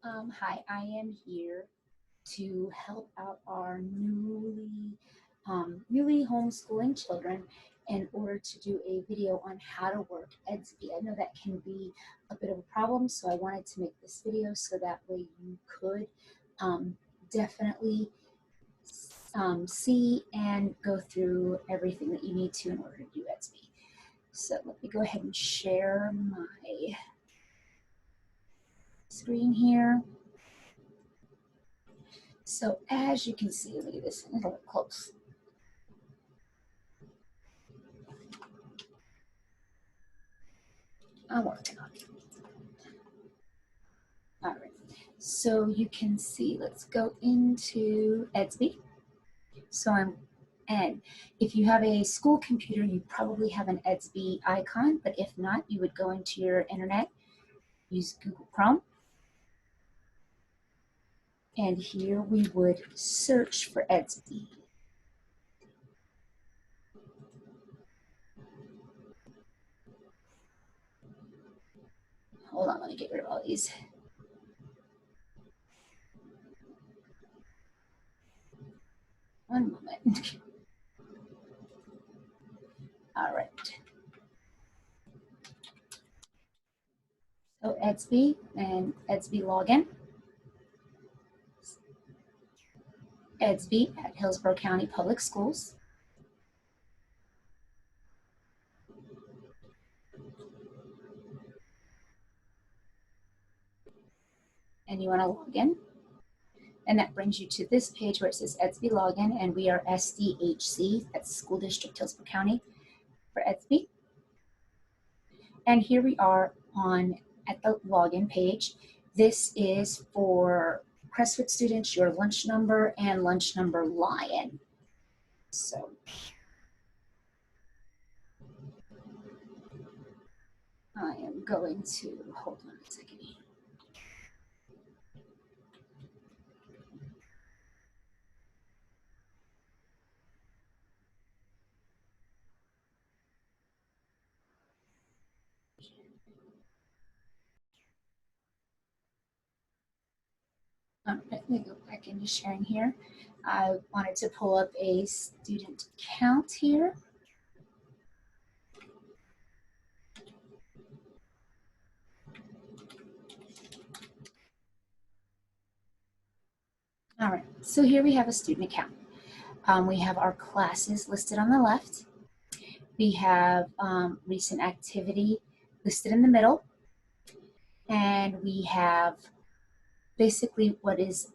Hi, I am here to help out our newly homeschooling children in order to do a video on how to work Edsby. I know that can be a bit of a problem, so I wanted to make this video so that way you could definitely see and go through everything that you need to in order to do Edsby. So let me go ahead and share my screen here. So as you can see, let me do this a little bit close. I'm working on it. All right, so you can see, let's go into Edsby. And if you have a school computer, you probably have an Edsby icon, but if not, you would go into your internet, use Google Chrome, and here we would search for Edsby. Hold on, let me get rid of all these. One moment. All right. So Edsby and Edsby login. Edsby at Hillsborough County Public Schools. And you want to log in. And that brings you to this page where it says Edsby login, and we are SDHC, that's School District Hillsborough County for Edsby. And here we are at the login page. This is for Crestwood students, your lunch number and lunch number lion. So I am going to, hold on a second. Let me go back into sharing here. I wanted to pull up a student count here. All right, so here we have a student account. We have our classes listed on the left. We have recent activity listed in the middle. And we have basically what is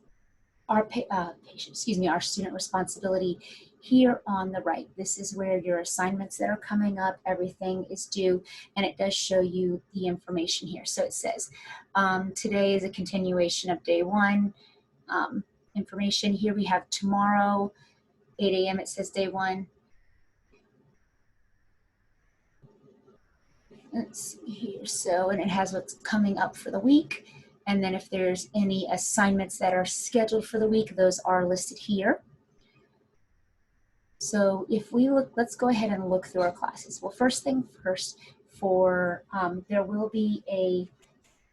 our our student responsibility here on the right. This is where your assignments that are coming up, everything is due, and it does show you the information here. So it says today is a continuation of day one information. Here we have tomorrow, 8 a.m. it says day one. Let's see here. So, and it has what's coming up for the week. And then if there's any assignments that are scheduled for the week, those are listed here. So if we look, let's go ahead and look through our classes. Well, first thing first, there will be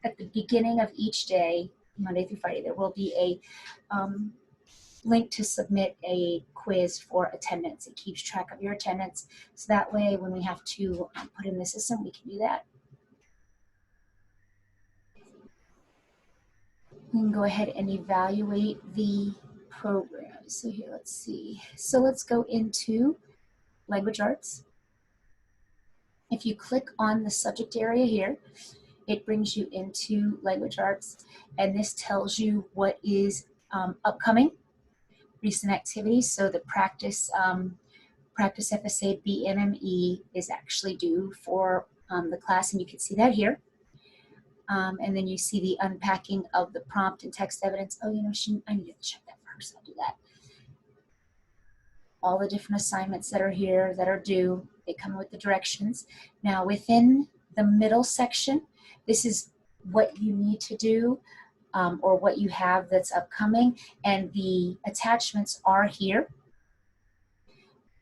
at the beginning of each day, Monday through Friday, there will be a link to submit a quiz for attendance. It keeps track of your attendance, so that way when we have to put in the system, we can do that. We can go ahead and evaluate the program. So here, let's see. So let's go into language arts. If you click on the subject area here, it brings you into language arts, and this tells you what is upcoming recent activities. So the practice FSA BMME is actually due for the class, and you can see that here. And then you see the unpacking of the prompt and text evidence. Oh, you know, I need to check that first. I'll do that. All the different assignments that are here that are due, they come with the directions. Now within the middle section, this is what you need to do or what you have that's upcoming, and the attachments are here.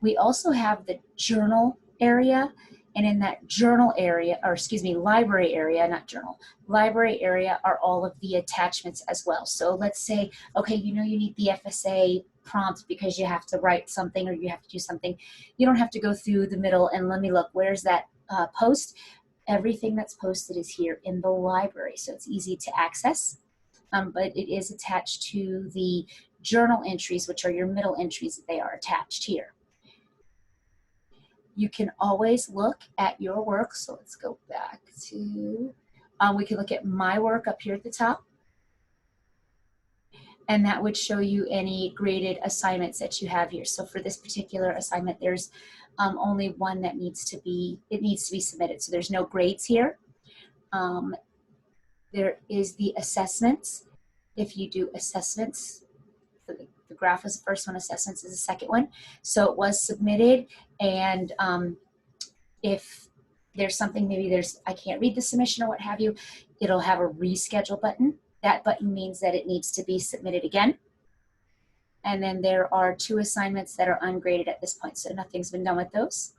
We also have the journal area, And in that journal area, or excuse me, library area, not journal, library area are all of the attachments as well. So let's say, okay, you know you need the FSA prompt because you have to write something or you have to do something. You don't have to go through the middle and let me look, where's that post? Everything that's posted is here in the library, so it's easy to access, but it is attached to the journal entries, which are your middle entries. They are attached here. You can always look at your work. So let's go back to, we can look at my work up here at the top. And that would show you any graded assignments that you have here. So for this particular assignment, there's only one that needs to be submitted. So there's no grades here. There is the assessments. If you do assessments, the graph was the first one, assessments is the second one. So it was submitted, and if there's something, maybe I can't read the submission or what have you, it'll have a reschedule button. That button means that it needs to be submitted again. And then there are 2 assignments that are ungraded at this point, so nothing's been done with those.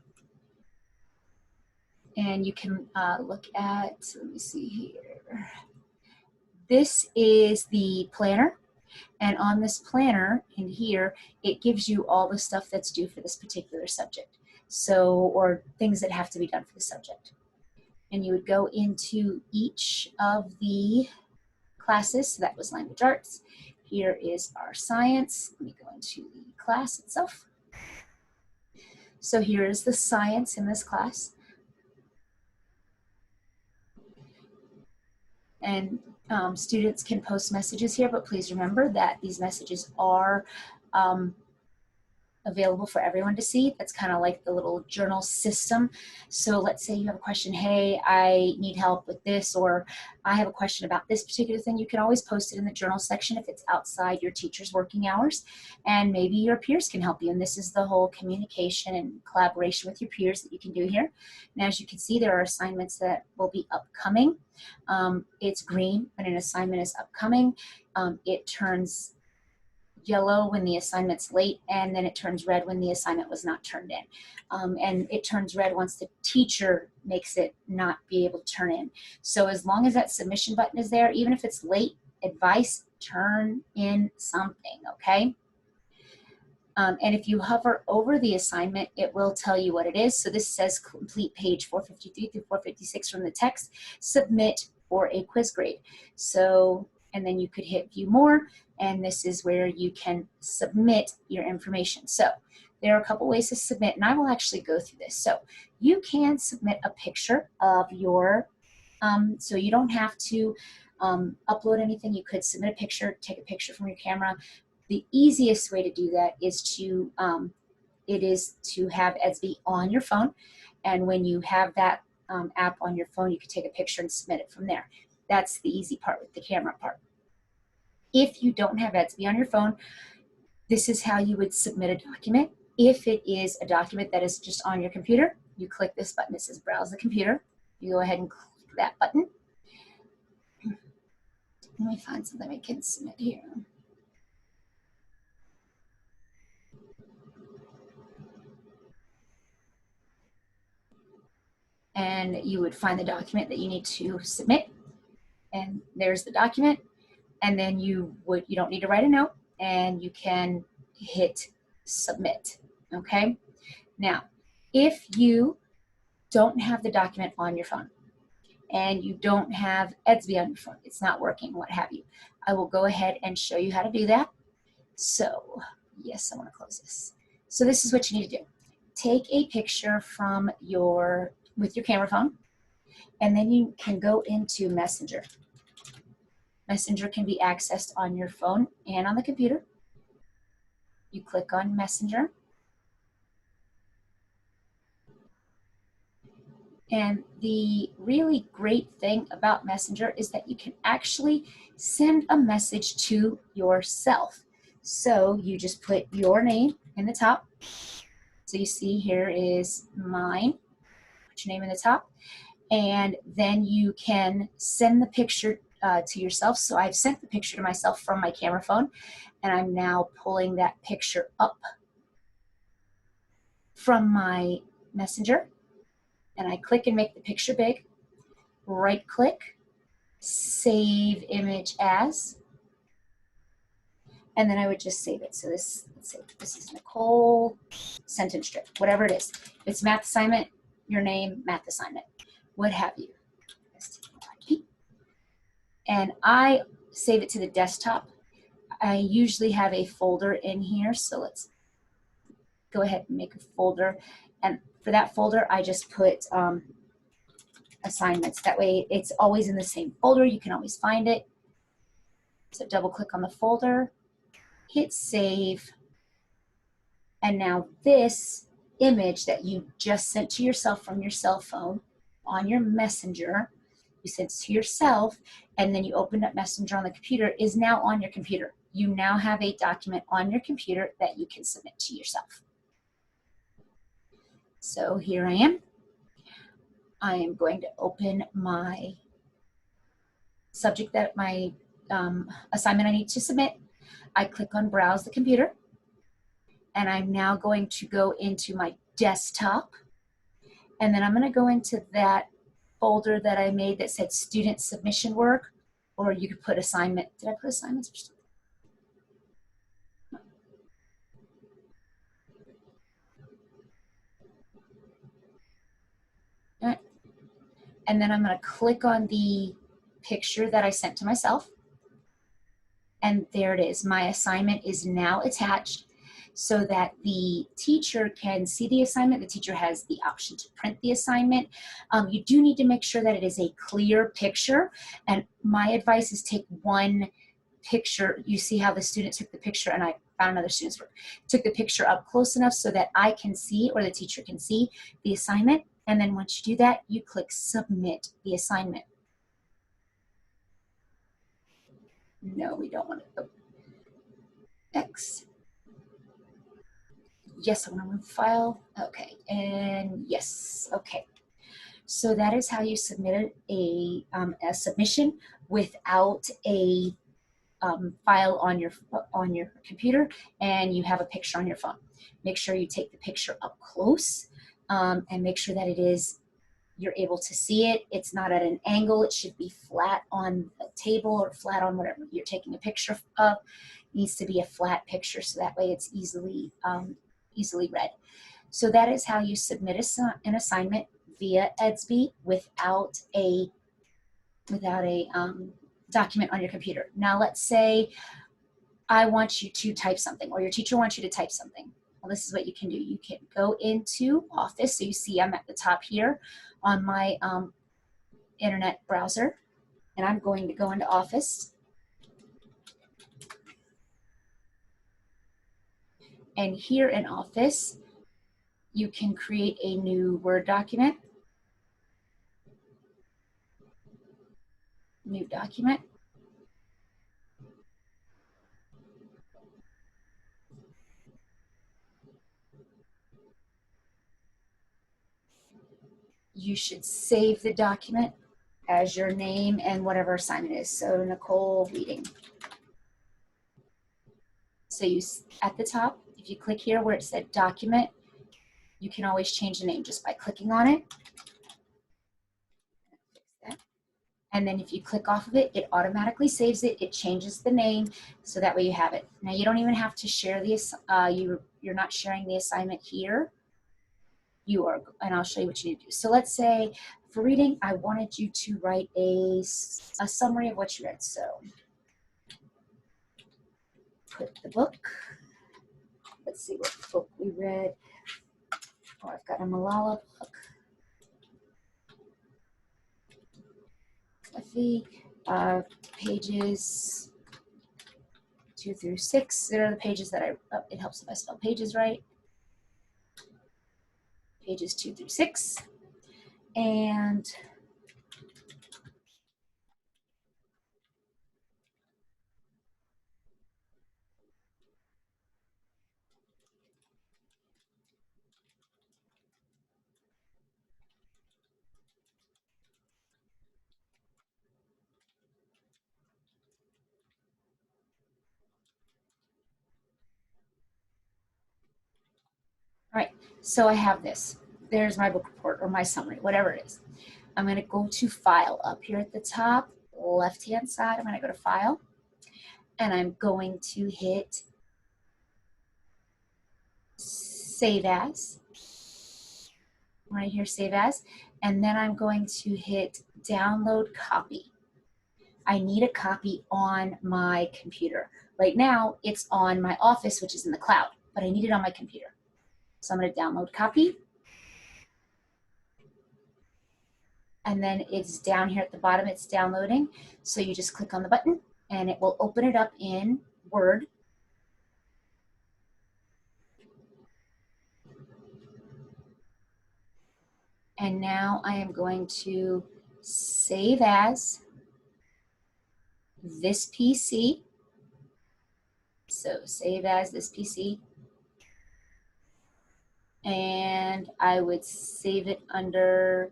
And you can look at, let me see here. This is the planner. And on this planner in here, it gives you all the stuff that's due for this particular subject. So, or things that have to be done for the subject. And you would go into each of the classes. So that was language arts. Here is our science. Let me go into the class itself. So here is the science in this class. And students can post messages here, but please remember that these messages are available for everyone to see. That's kind of like the little journal system. So let's say you have a question, hey, I need help with this, or I have a question about this particular thing. You can always post it in the journal section if it's outside your teacher's working hours, and maybe your peers can help you. And this is the whole communication and collaboration with your peers that you can do here. And as you can see, there are assignments that will be upcoming. It's green when an assignment is upcoming. It turns yellow when the assignment's late, and then it turns red when the assignment was not turned in. And it turns red once the teacher makes it not be able to turn in. So as long as that submission button is there, even if it's late, advice, turn in something, okay? And if you hover over the assignment, it will tell you what it is. So this says complete page 453 through 456 from the text, submit for a quiz grade. So, and then you could hit view more, and this is where you can submit your information. So there are a couple ways to submit, and I will actually go through this. So you can submit a picture of your, so you don't have to upload anything. You could submit a picture, take a picture from your camera. The easiest way to do that is to, have Edsby on your phone, and when you have that app on your phone, you can take a picture and submit it from there. That's the easy part with the camera part. If you don't have Edsby on your phone, this is how you would submit a document. If it is a document that is just on your computer, you click this button that says browse the computer. You go ahead and click that button. Let me find something I can submit here. And you would find the document that you need to submit, and there's the document. And then you don't need to write a note, and you can hit submit. Okay, now if you don't have the document on your phone and you don't have Edsby on your phone, it's not working, what have you, I will go ahead and show you how to do that. So yes, I want to close this. So this is what you need to do. Take a picture from with your camera phone, and then you can go into Messenger. Messenger can be accessed on your phone and on the computer. You click on Messenger. And the really great thing about Messenger is that you can actually send a message to yourself. So you just put your name in the top. So you see here is mine. Put your name in the top. And then you can send the picture to yourself. So I've sent the picture to myself from my camera phone, and I'm now pulling that picture up from my Messenger. and I click and make the picture big, right click, save image as, and then I would just save it. So this, let's say this is Nicole, sentence strip, whatever it is. If it's math assignment, your name, math assignment, what have you. And I save it to the desktop. I usually have a folder in here, so let's go ahead and make a folder. And for that folder, I just put assignments. That way it's always in the same folder. You can always find it. So double click on the folder, hit save, and now this image that you just sent to yourself from your cell phone on your messenger, you sent to yourself, and then you opened up Messenger on the computer, is now on your computer. You now have a document on your computer that you can submit to yourself. So here I am. I am going to open my subject that my assignment I need to submit. I click on Browse the Computer, and I'm now going to go into my desktop, and then I'm going to go into that folder that I made that said Student Submission Work, or you could put assignment. Did I put assignments or something? All right. And then I'm going to click on the picture that I sent to myself. And there it is. My assignment is now attached so that the teacher can see the assignment. The teacher has the option to print the assignment. You do need to make sure that it is a clear picture. And my advice is take one picture. You see how the student took the picture, and I found another student's work. Took the picture up close enough so that I can see, or the teacher can see, the assignment. And then once you do that, you click Submit the assignment. No, we don't want to. X. Yes, I want to move the file. Okay, and yes, okay. So that is how you submitted a submission without a file on your computer, and you have a picture on your phone. Make sure you take the picture up close, and make sure that you're able to see it. It's not at an angle. It should be flat on a table or flat on whatever you're taking a picture of. It needs to be a flat picture so that way it's easily read. So that is how you submit an assignment via Edsby without a document on your computer. Now let's say I want you to type something, or your teacher wants you to type something. Well, this is what you can do. You can go into Office. So you see I'm at the top here on my internet browser, and I'm going to go into Office. And here in Office, you can create a new Word document. New document. You should save the document as your name and whatever assignment is. So Nicole reading. So you, at the top, if you click here where it said document, you can always change the name just by clicking on it. And then if you click off of it, it automatically saves it. It changes the name, so that way you have it. Now you don't even have to share this. You're not sharing the assignment here. You are, and I'll show you what you need to do. So let's say for reading, I wanted you to write a summary of what you read. So put the book. Let's see what book we read. Oh, I've got a Malala book. Fluffy. Pages 2 through 6. There are the pages that it helps if I spell pages right. Pages 2 through 6. And all right, so I have this. there's my book report or my summary, whatever it is. I'm going to go to File up here at the top, left-hand side. I'm going to go to File, and I'm going to hit Save As. Right here, Save As. And then I'm going to hit Download Copy. I need a copy on my computer. Right now, it's on my office, which is in the cloud, but I need it on my computer. So I'm going to download copy. And then it's down here at the bottom, it's downloading. So you just click on the button and it will open it up in Word. And now I am going to save as this PC. So save as this PC. And I would save it under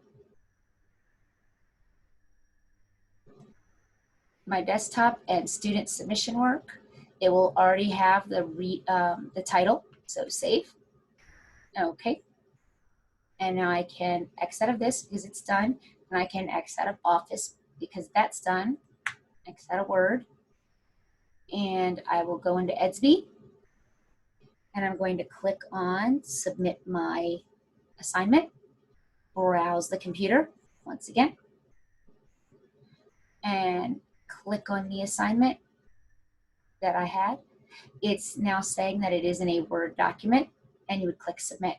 my desktop and student submission work. It will already have the title, so save. Okay. And now I can X out of this because it's done, and I can X out of Office because that's done, X out of Word, and I will go into Edsby, and I'm going to click on Submit My Assignment, browse the computer once again, and click on the assignment that I had. It's now saying that it is in a Word document, and you would click Submit.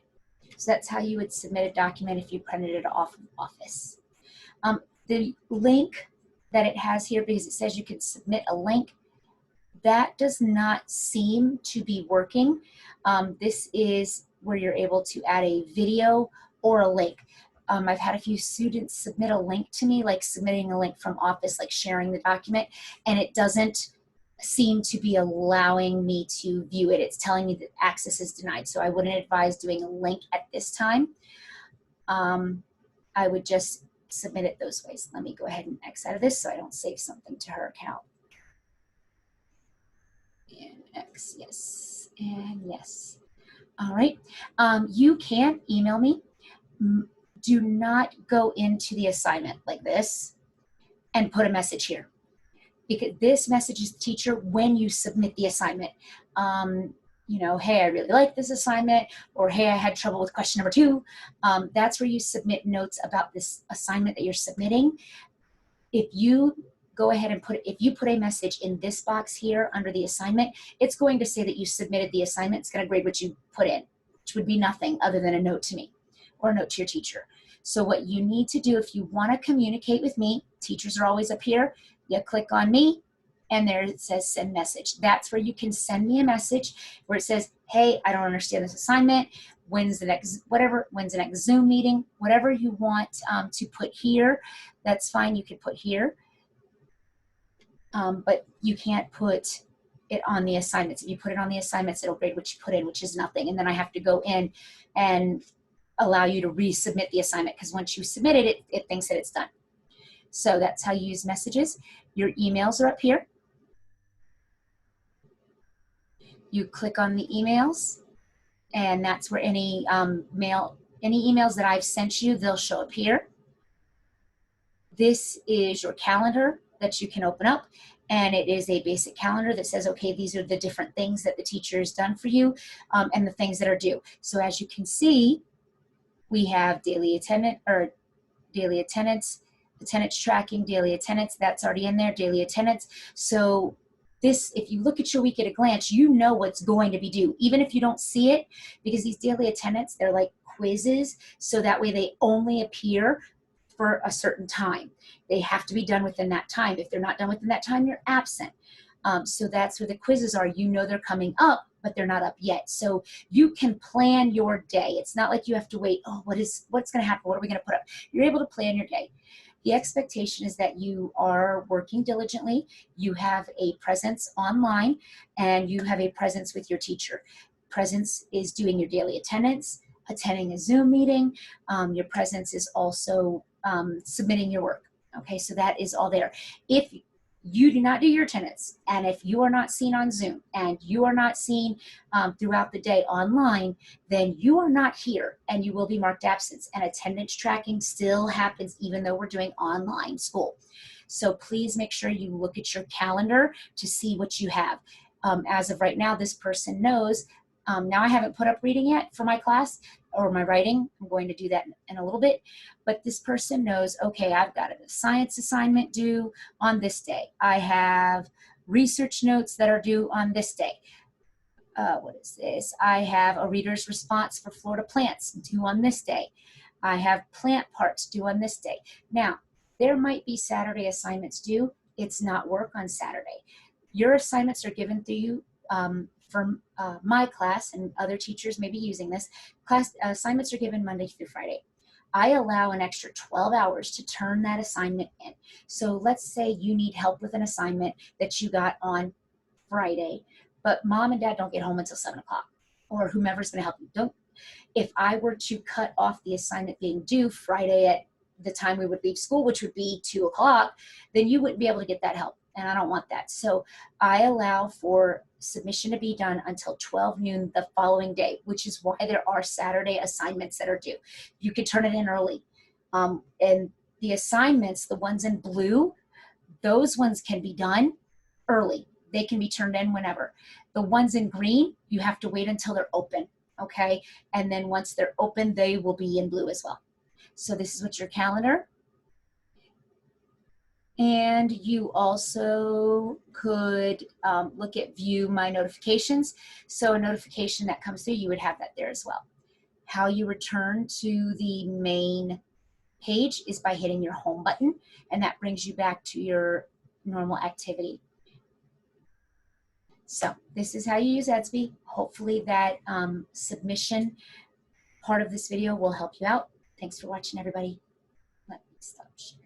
So that's how you would submit a document if you printed it off of Office. The link that it has here, because it says you can submit a link, that does not seem to be working. This is where you're able to add a video or a link. I've had a few students submit a link to me, like submitting a link from Office, like sharing the document, and it doesn't seem to be allowing me to view it. It's telling me that access is denied. So I wouldn't advise doing a link at this time. I would just submit it those ways. Let me go ahead and X out of this so I don't save something to her account. And X, yes, and yes. All right, you can email me. Do not go into the assignment like this and put a message here, because this message is the teacher when you submit the assignment. You know, hey, I really like this assignment, or hey, I had trouble with question number 2. That's where you submit notes about this assignment that you're submitting. If you go ahead and if you put a message in this box here under the assignment, it's going to say that you submitted the assignment. It's going to grade what you put in, which would be nothing other than a note to me or a note to your teacher. So what you need to do if you want to communicate with me, teachers are always up here, you click on me, and there it says send message. That's where you can send me a message where it says, hey, I don't understand this assignment. When's the next, whatever, when's the next Zoom meeting? Whatever you want to put here, that's fine, you can put here. But you can't put it on the assignments. If you put it on the assignments, it'll grade what you put in, which is nothing. And then I have to go in and allow you to resubmit the assignment, because once you submit it, it thinks that it's done. So that's how you use messages. Your emails are up here. You click on the emails, and that's where any any emails that I've sent you, they'll show up here. This is your calendar that you can open up, and it is a basic calendar that says, okay, these are the different things that the teacher has done for you, and the things that are due. So as you can see, we have daily attendance, attendance tracking, daily attendance, that's already in there, daily attendance. So this, if you look at your week at a glance, you know what's going to be due, even if you don't see it, because these daily attendance, they're like quizzes, so that way they only appear for a certain time. They have to be done within that time. If they're not done within that time, you're absent. So that's where the quizzes are. You know they're coming up, but they're not up yet. So you can plan your day. It's not like you have to wait, oh, what's going to happen? What are we going to put up? You're able to plan your day. The expectation is that you are working diligently, you have a presence online, and you have a presence with your teacher. Presence is doing your daily attendance, attending a Zoom meeting. Your presence is also submitting your work. Okay, so that is all there. If you do not do your attendance, and if you are not seen on Zoom and you are not seen throughout the day online, then you are not here and you will be marked absent. And attendance tracking still happens even though we're doing online school. So please make sure you look at your calendar to see what you have. As of right now, this person knows. Now I haven't put up reading yet for my class or my writing. I'm going to do that in a little bit. But this person knows, okay, I've got a science assignment due on this day. I have research notes that are due on this day. What is this? I have a reader's response for Florida plants due on this day. I have plant parts due on this day. Now, there might be Saturday assignments due. It's not work on Saturday. Your assignments are given to you from my class, and other teachers may be using this. Class assignments are given Monday through Friday. I allow an extra 12 hours to turn that assignment in. So let's say you need help with an assignment that you got on Friday, but mom and dad don't get home until 7 o'clock, or whomever's going to help you. If I were to cut off the assignment being due Friday at the time we would leave school, which would be 2 o'clock, then you wouldn't be able to get that help. And I don't want that. So I allow for submission to be done until 12 noon the following day, which is why there are Saturday assignments that are due. You could turn it in early. And the assignments, the ones in blue, those ones can be done early. They can be turned in whenever. The ones in green, you have to wait until they're open, okay? And then once they're open, they will be in blue as well. So this is what your calendar. And you also could look at view my notifications. So a notification that comes through, you would have that there as well. How you return to the main page is by hitting your home button, and that brings you back to your normal activity. So this is how you use Edsby. Hopefully that submission part of this video will help you out. Thanks for watching, everybody. Let me stop sharing.